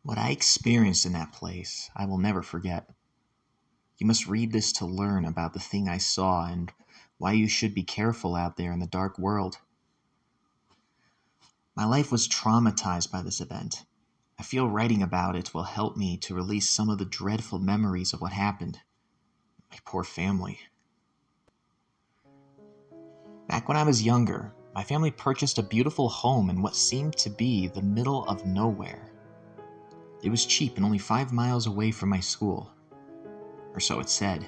What I experienced in that place, I will never forget. You must read this to learn about the thing I saw and why you should be careful out there in the dark world. My life was traumatized by this event. I feel writing about it will help me to release some of the dreadful memories of what happened. My poor family. Back when I was younger, my family purchased a beautiful home in what seemed to be the middle of nowhere. It was cheap and only 5 miles away from my school. Or so it said.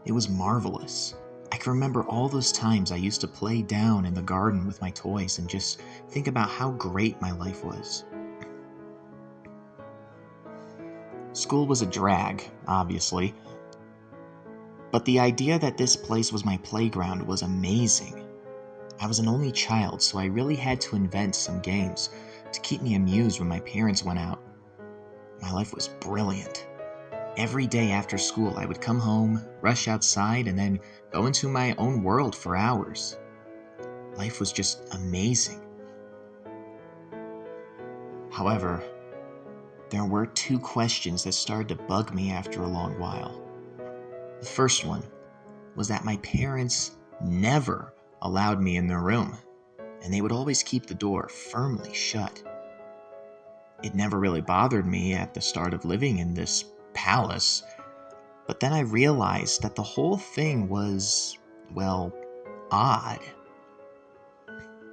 It was marvelous. I can remember all those times I used to play down in the garden with my toys and just think about how great my life was. School was a drag, obviously, but the idea that this place was my playground was amazing. I was an only child, so I really had to invent some games to keep me amused when my parents went out. My life was brilliant. Every day after school, I would come home, rush outside, and then go into my own world for hours. Life was just amazing. However, there were 2 questions that started to bug me after a long while. The first one was that my parents never allowed me in their room, and they would always keep the door firmly shut. It never really bothered me at the start of living in this palace, but then I realized that the whole thing was, well, odd.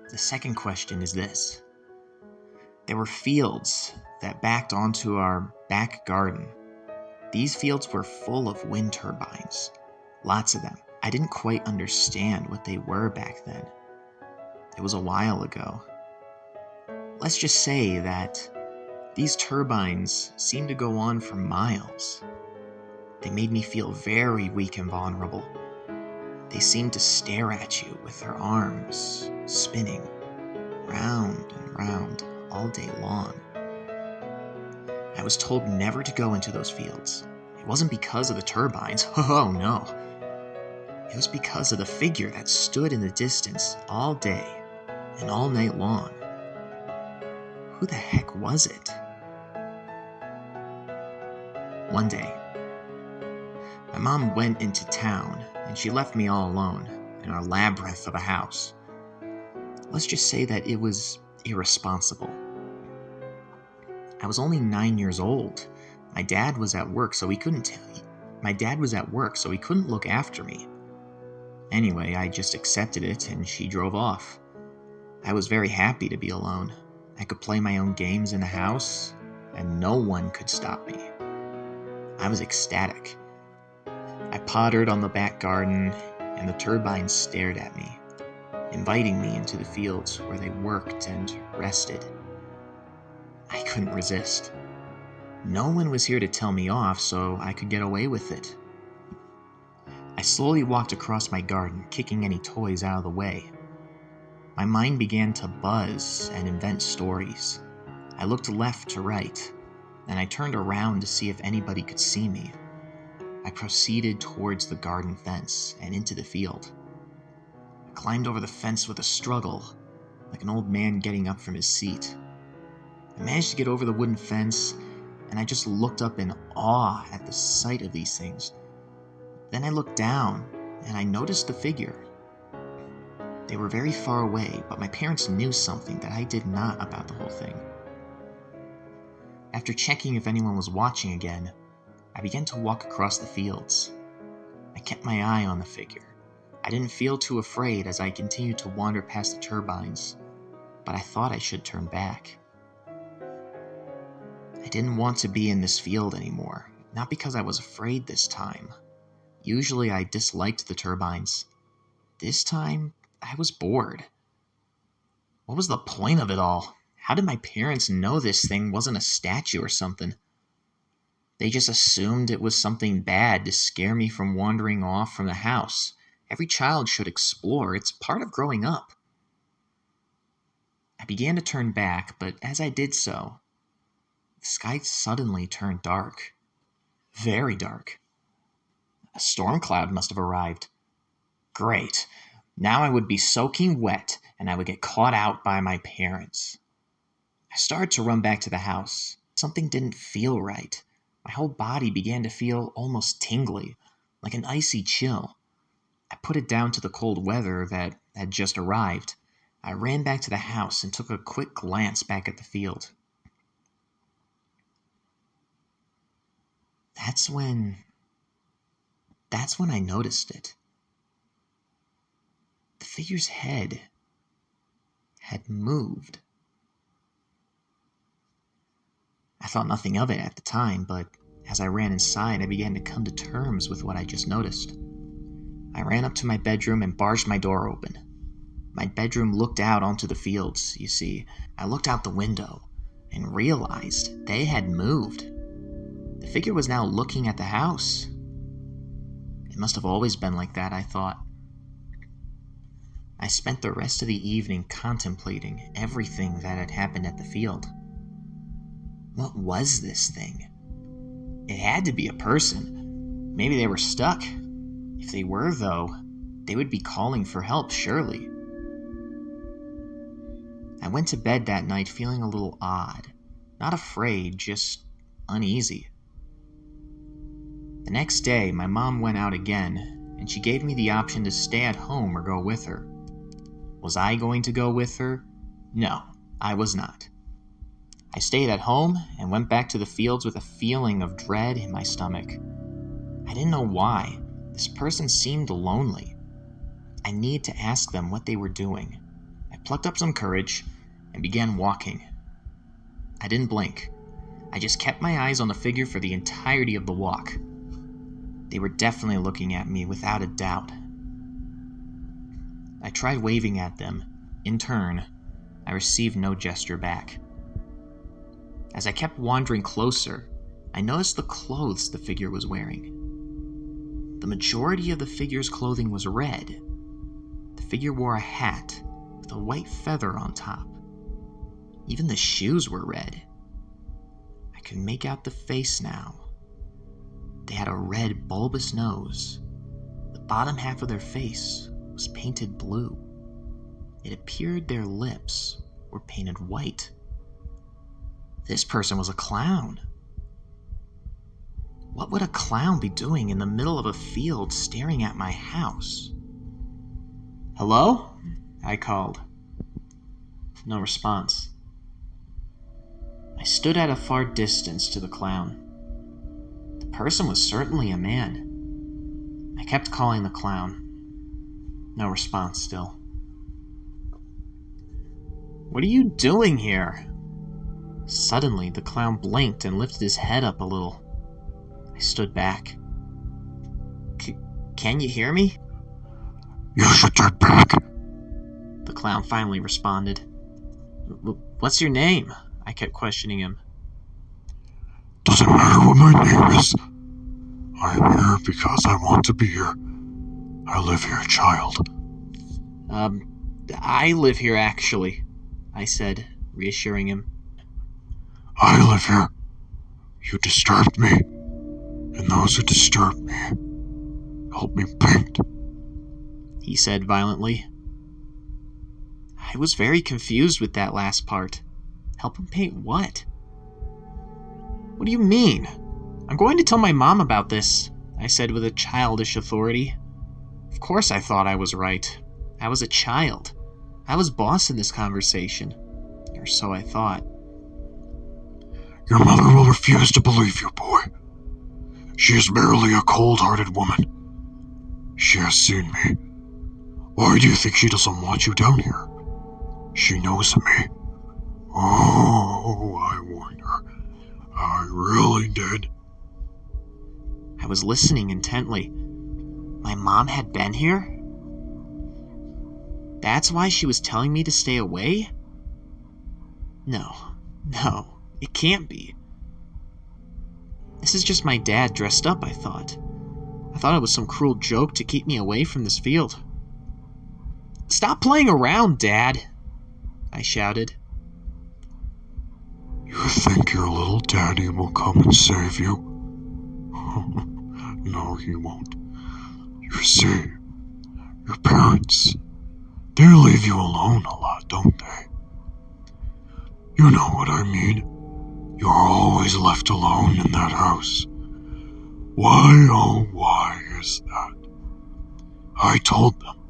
The second question is this. There were fields that backed onto our back garden. These fields were full of wind turbines, lots of them. I didn't quite understand what they were back then. It was a while ago. Let's just say that these turbines seemed to go on for miles. They made me feel very weak and vulnerable. They seemed to stare at you with their arms spinning round and round all day long. I was told never to go into those fields. It wasn't because of the turbines, oh no. It was because of the figure that stood in the distance all day and all night long. Who the heck was it? One day, my mom went into town and she left me all alone in our labyrinth of a house. Let's just say that it was irresponsible. I was only 9 years old. My dad was at work, so he couldn't look after me. Anyway, I just accepted it and she drove off. I was very happy to be alone. I could play my own games in the house and no one could stop me. I was ecstatic. I pottered on the back garden and the turbines stared at me, inviting me into the fields where they worked and rested. I couldn't resist. No one was here to tell me off, so I could get away with it. I slowly walked across my garden, kicking any toys out of the way. My mind began to buzz and invent stories. I looked left to right, then I turned around to see if anybody could see me. I proceeded towards the garden fence and into the field. I climbed over the fence with a struggle, like an old man getting up from his seat. I managed to get over the wooden fence, and I just looked up in awe at the sight of these things. Then I looked down, and I noticed the figure. They were very far away, but my parents knew something that I did not about the whole thing. After checking if anyone was watching again, I began to walk across the fields. I kept my eye on the figure. I didn't feel too afraid as I continued to wander past the turbines, but I thought I should turn back. I didn't want to be in this field anymore, not because I was afraid this time. Usually I disliked the turbines. This time, I was bored. What was the point of it all? How did my parents know this thing wasn't a statue or something? They just assumed it was something bad to scare me from wandering off from the house. Every child should explore. It's part of growing up. I began to turn back, but as I did so, the sky suddenly turned dark. Very dark. A storm cloud must have arrived. Great. Now I would be soaking wet, and I would get caught out by my parents. I started to run back to the house. Something didn't feel right. My whole body began to feel almost tingly, like an icy chill. I put it down to the cold weather that had just arrived. I ran back to the house and took a quick glance back at the field. That's when I noticed it. The figure's head had moved. I thought nothing of it at the time, but as I ran inside, I began to come to terms with what I just noticed. I ran up to my bedroom and barged my door open. My bedroom looked out onto the fields, you see. I looked out the window and realized they had moved. The figure was now looking at the house. It must have always been like that, I thought. I spent the rest of the evening contemplating everything that had happened at the field. What was this thing? It had to be a person. Maybe they were stuck. If they were, though, they would be calling for help, surely. I went to bed that night feeling a little odd. Not afraid, just uneasy. The next day, my mom went out again, and she gave me the option to stay at home or go with her. Was I going to go with her? No, I was not. I stayed at home and went back to the fields with a feeling of dread in my stomach. I didn't know why. This person seemed lonely. I needed to ask them what they were doing. I plucked up some courage and began walking. I didn't blink. I just kept my eyes on the figure for the entirety of the walk. They were definitely looking at me without a doubt. I tried waving at them. In turn, I received no gesture back. As I kept wandering closer, I noticed the clothes the figure was wearing. The majority of the figure's clothing was red. The figure wore a hat with a white feather on top. Even the shoes were red. I could make out the face now. They had a red, bulbous nose. The bottom half of their face was painted blue. It appeared their lips were painted white. This person was a clown. What would a clown be doing in the middle of a field staring at my house? Hello? I called. No response. I stood at a far distance to the clown. The person was certainly a man. I kept calling the clown. No response still. What are you doing here? Suddenly, the clown blinked and lifted his head up a little. I stood back. Can you hear me? You should turn back. The clown finally responded. What's your name? I kept questioning him. Doesn't matter what my name is. I am here because I want to be here. I live here, child. I live here actually, I said, reassuring him. I live here. You disturbed me. And those who disturb me help me paint, he said violently. I was very confused with that last part. Help him paint what? What do you mean? I'm going to tell my mom about this, I said with a childish authority. Of course I thought I was right. I was a child. I was boss in this conversation. Or so I thought. Your mother will refuse to believe you, boy. She is merely a cold-hearted woman. She has seen me. Why do you think she doesn't want you down here? She knows me. Oh, I warned her. I really did. I was listening intently. My mom had been here? That's why she was telling me to stay away? No, it can't be. This is just my dad dressed up, I thought. I thought it was some cruel joke to keep me away from this field. Stop playing around, Dad, I shouted. You think your little daddy will come and save you? No, he won't. You see, your parents, they leave you alone a lot, don't they? You know what I mean. You're always left alone in that house. Why, oh, why is that? I told them.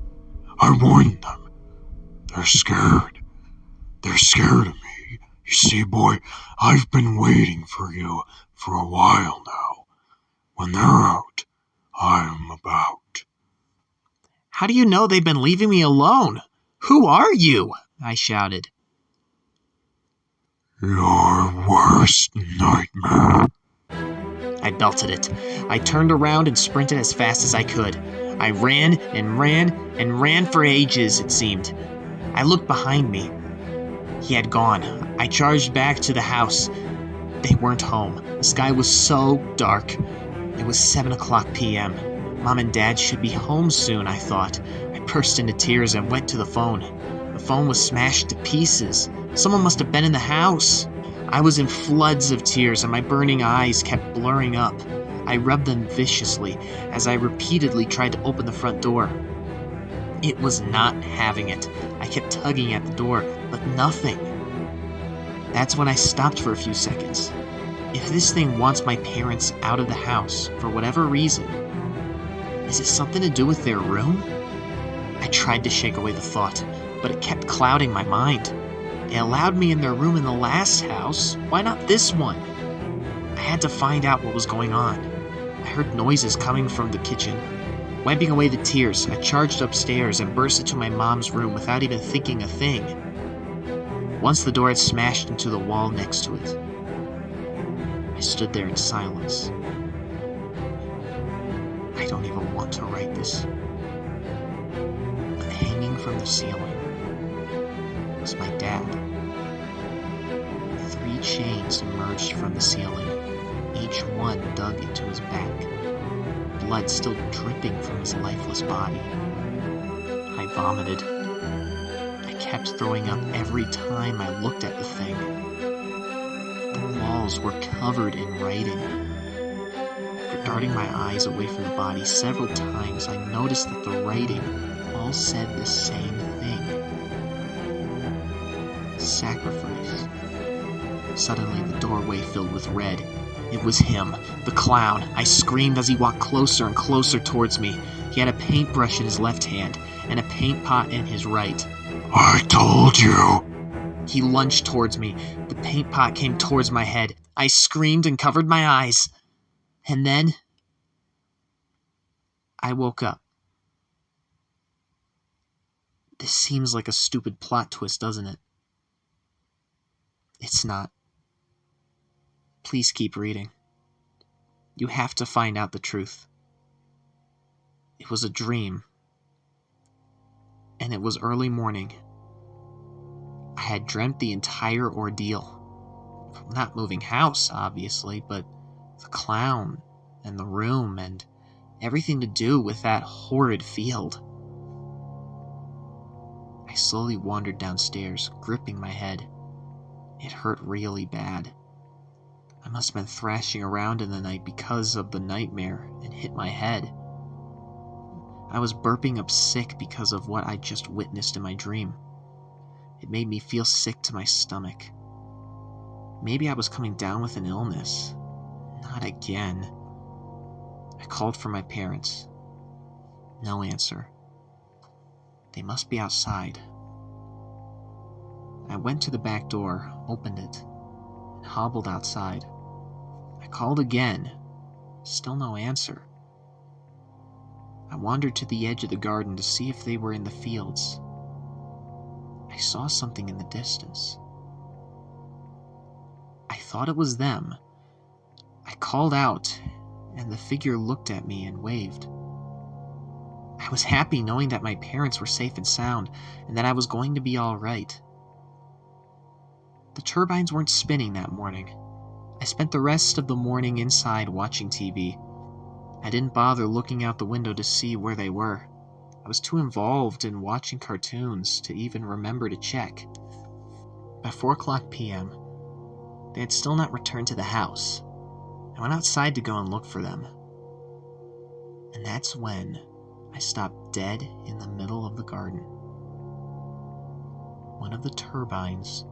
I warned them. They're scared. They're scared of me. You see, boy, I've been waiting for you for a while now. When they're out, I'm about. How do you know they've been leaving me alone? Who are you? I shouted. Your worst nightmare. I belted it. I turned around and sprinted as fast as I could. I ran and ran and ran for ages, it seemed. I looked behind me. He had gone. I charged back to the house. They weren't home. The sky was so dark. It was 7:00 p.m. Mom and Dad should be home soon, I thought. I burst into tears and went to the phone. The phone was smashed to pieces. Someone must have been in the house. I was in floods of tears and my burning eyes kept blurring up. I rubbed them viciously as I repeatedly tried to open the front door. It was not having it. I kept tugging at the door, but nothing. That's when I stopped for a few seconds. If this thing wants my parents out of the house for whatever reason, is it something to do with their room? I tried to shake away the thought, but it kept clouding my mind. They allowed me in their room in the last house. Why not this one? I had to find out what was going on. I heard noises coming from the kitchen. Wiping away the tears, I charged upstairs and burst into my mom's room without even thinking a thing. Once the door had smashed into the wall next to it, I stood there in silence. I don't even want to write this. But hanging from the ceiling was my dad. 3 chains emerged from the ceiling, each one dug into his back, blood still dripping from his lifeless body. I vomited. I kept throwing up every time I looked at the thing. The walls were covered in writing. After darting my eyes away from the body several times, I noticed that the writing all said the same thing. Sacrifice. Suddenly, the doorway filled with red. It was him, the clown. I screamed as he walked closer and closer towards me. He had a paintbrush in his left hand and a paint pot in his right. I told you. He lunged towards me. The paint pot came towards my head. I screamed and covered my eyes. And then I woke up. This seems like a stupid plot twist, doesn't it? It's not. Please keep reading. You have to find out the truth. It was a dream. And it was early morning. I had dreamt the entire ordeal. Not moving house, obviously, but the clown and the room and everything to do with that horrid field. I slowly wandered downstairs, gripping my head. It hurt really bad. I must have been thrashing around in the night because of the nightmare and hit my head. I was burping up sick because of what I just witnessed in my dream. It made me feel sick to my stomach. Maybe I was coming down with an illness. Not again. I called for my parents. No answer. They must be outside. I went to the back door, opened it, and hobbled outside. I called again. Still no answer. I wandered to the edge of the garden to see if they were in the fields. I saw something in the distance. I thought it was them. I called out, and the figure looked at me and waved. I was happy knowing that my parents were safe and sound, and that I was going to be all right. The turbines weren't spinning that morning. I spent the rest of the morning inside watching TV. I didn't bother looking out the window to see where they were. I was too involved in watching cartoons to even remember to check. By 4:00 p.m., they had still not returned to the house. I went outside to go and look for them. And that's when I stopped dead in the middle of the garden. One of the turbines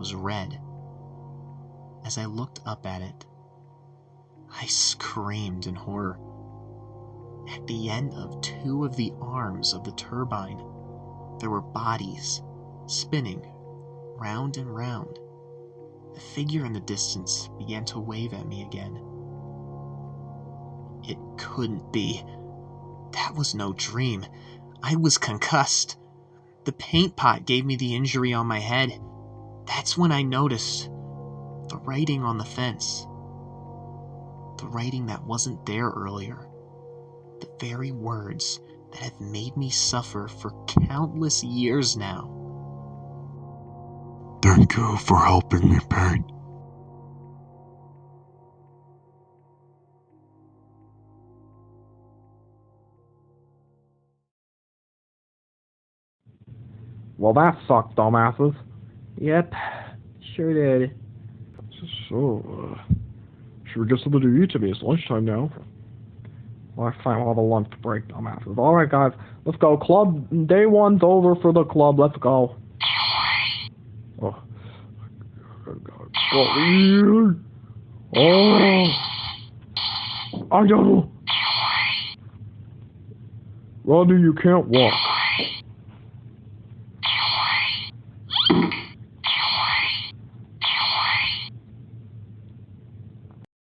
was red. As I looked up at it, I screamed in horror. At the end of two of the arms of the turbine, there were bodies spinning round and round. The figure in the distance began to wave at me again. It couldn't be. That was no dream. I was concussed. The paint pot gave me the injury on my head. That's when I noticed the writing on the fence. The writing that wasn't there earlier. The very words that have made me suffer for countless years now. Thank you for helping me paint. Well, that sucked, dumbasses. Yep, sure did. So, should we get something to eat? It's lunchtime now. Last time we'll have a lunch break, dumbasses. Alright, guys, let's go. Club, day one's over for the club. Let's go. Oh. Oh. I don't know. Rodney, you can't walk.